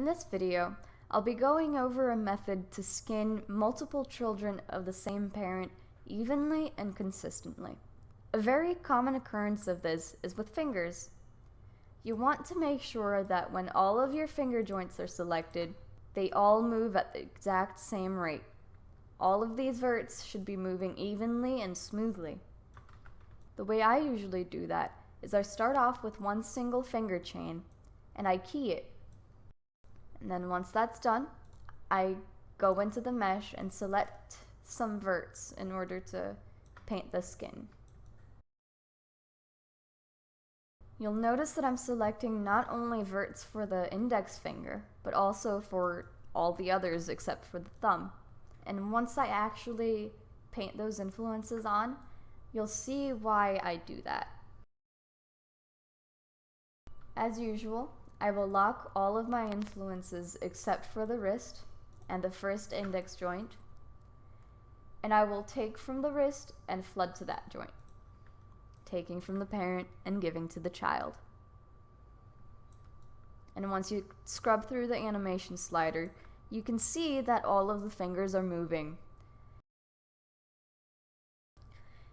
In this video, I'll be going over a method to skin multiple children of the same parent evenly and consistently. A very common occurrence of this is with fingers. You want to make sure that when all of your finger joints are selected, they all move at the exact same rate. All of these verts should be moving evenly and smoothly. The way I usually do that is I start off with one single finger chain and I key it. And then once that's done, I go into the mesh and select some verts in order to paint the skin. You'll notice that I'm selecting not only verts for the index finger, but also for all the others except for the thumb. And once I actually paint those influences on, you'll see why I do that. As usual, I will lock all of my influences except for the wrist and the first index joint, and I will take from the wrist and flood to that joint, taking from the parent and giving to the child. And once you scrub through the animation slider, you can see that all of the fingers are moving.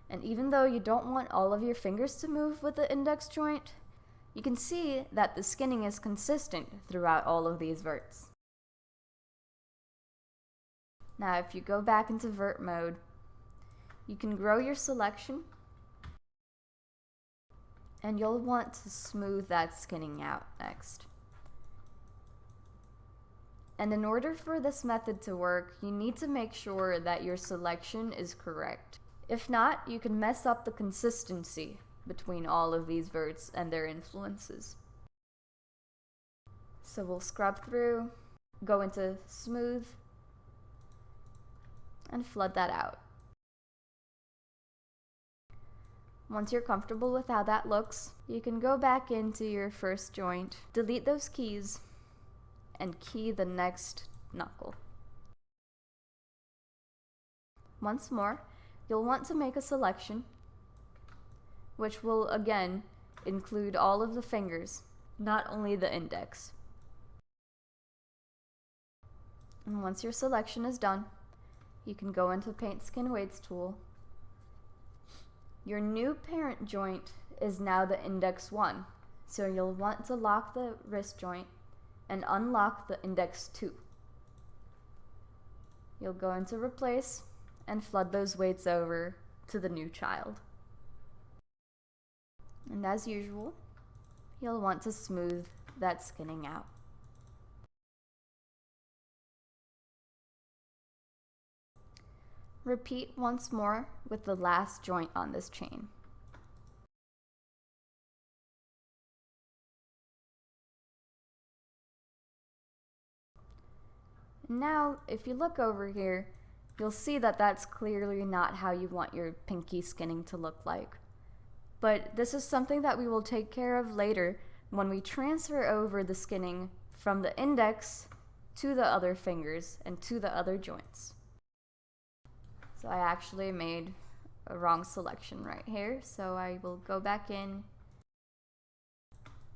And even though you don't want all of your fingers to move with the index joint, you can see that the skinning is consistent throughout all of these verts. Now if you go back into vert mode, you can grow your selection and you'll want to smooth that skinning out next. And in order for this method to work, you need to make sure that your selection is correct. If not, you can mess up the consistency between all of these verts and their influences. So we'll scrub through, go into smooth, and flood that out. Once you're comfortable with how that looks, you can go back into your first joint, delete those keys, and key the next knuckle. Once more, you'll want to make a selection, which will again include all of the fingers, not only the index. And once your selection is done, you can go into Paint Skin Weights tool. Your new parent joint is now the index 1, so you'll want to lock the wrist joint and unlock the index 2. You'll go into Replace and flood those weights over to the new child. And as usual, you'll want to smooth that skinning out. Repeat once more with the last joint on this chain. Now, if you look over here, you'll see that that's clearly not how you want your pinky skinning to look like. But this is something that we will take care of later when we transfer over the skinning from the index to the other fingers and to the other joints. So I actually made a wrong selection right here, so I will go back in,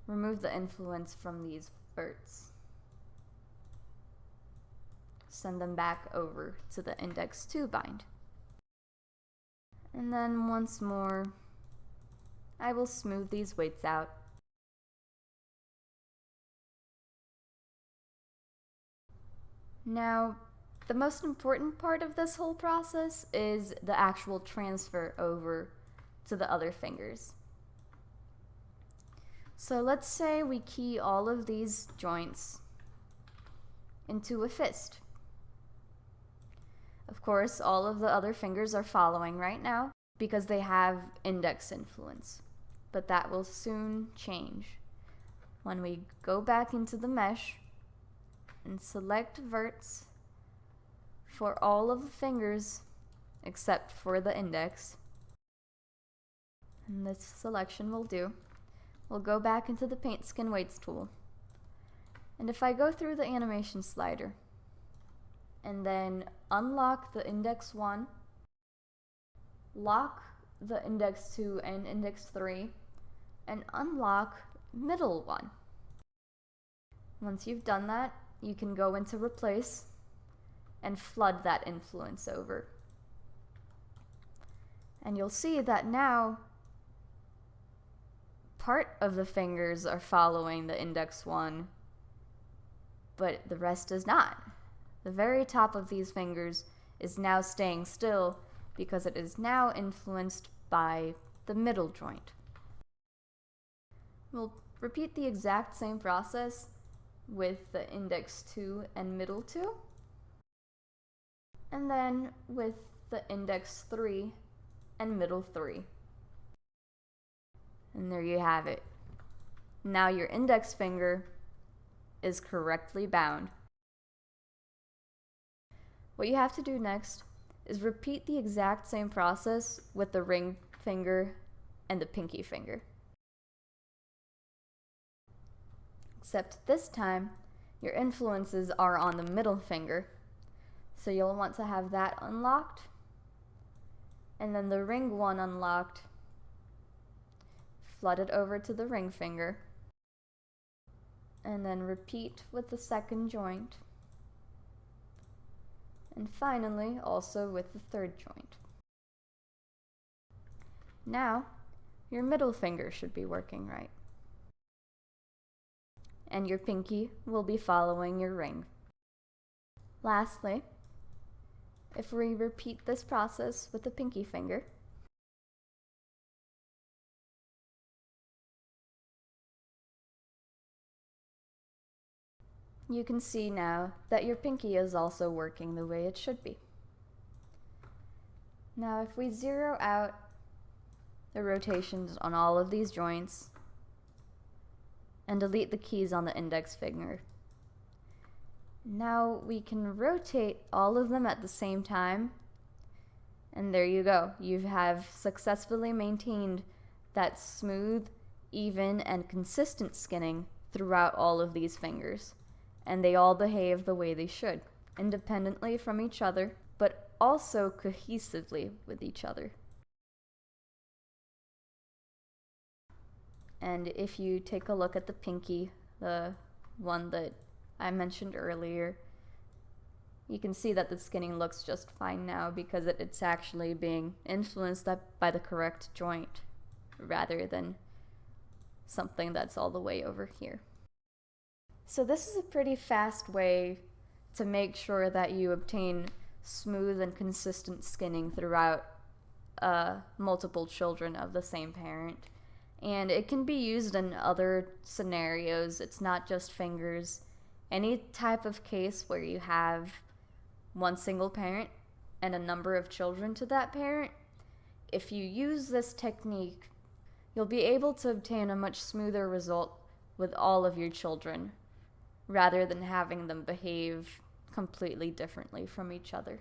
remove the influence from these verts, send them back over to the index 2 bind. And then once more, I will smooth these weights out. Now, the most important part of this whole process is the actual transfer over to the other fingers. So let's say we key all of these joints into a fist. Of course, all of the other fingers are following right now because they have index influence, but that will soon change when we go back into the mesh and select verts for all of the fingers except for the index. And this selection will do. We'll go back into the Paint Skin Weights tool. And if I go through the animation slider and then unlock the index 1, lock the index 2 and index 3, and unlock middle 1, Once you've done that, you can go into replace and flood that influence over. And you'll see that now part of the fingers are following the index one, but the rest is not. The very top of these fingers is now staying still because it is now influenced by the middle joint. We'll repeat the exact same process with the index 2 and middle 2, and then with the index 3 and middle 3. And there you have it. Now your index finger is correctly bound. What you have to do next is repeat the exact same process with the ring finger and the pinky finger. Except this time, your influences are on the middle finger. So you'll want to have that unlocked, and then the ring one unlocked, flood it over to the ring finger, and then repeat with the second joint, and finally also with the third joint. Now, your middle finger should be working right, and your pinky will be following your ring. Lastly, if we repeat this process with the pinky finger, you can see now that your pinky is also working the way it should be. Now if we zero out the rotations on all of these joints and delete the keys on the index finger, now we can rotate all of them at the same time, and there you go. You have successfully maintained that smooth, even, and consistent skinning throughout all of these fingers, and they all behave the way they should, independently from each other, but also cohesively with each other. And if you take a look at the pinky, the one that I mentioned earlier, you can see that the skinning looks just fine now because it's actually being influenced by the correct joint rather than something that's all the way over here. So this is a pretty fast way to make sure that you obtain smooth and consistent skinning throughout multiple children of the same parent. And it can be used in other scenarios. It's not just fingers. Any type of case where you have one single parent and a number of children to that parent, if you use this technique, you'll be able to obtain a much smoother result with all of your children, rather than having them behave completely differently from each other.